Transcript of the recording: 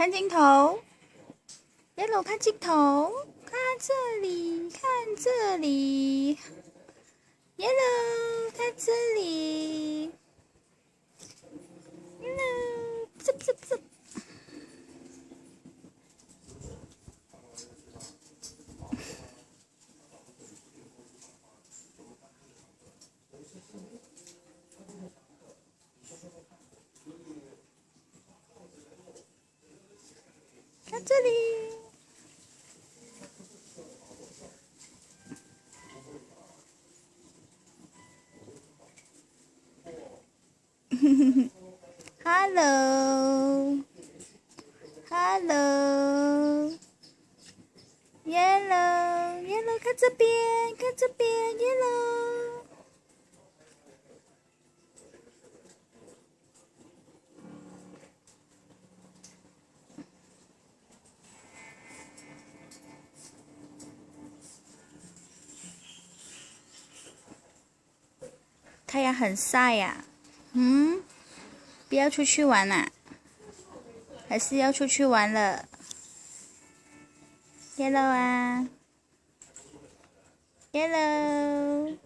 看镜头 ，Yellow 看镜头，看这里，看这里 ，Yellow 看这里 ，Yellow 啧。看这里 ，Hello，Hello，Yellow，Yellow 看这边，看这边 ，Yellow。太阳很晒呀，不要出去玩啦，还是要出去玩了 ？Yellow 啊 ，Yellow。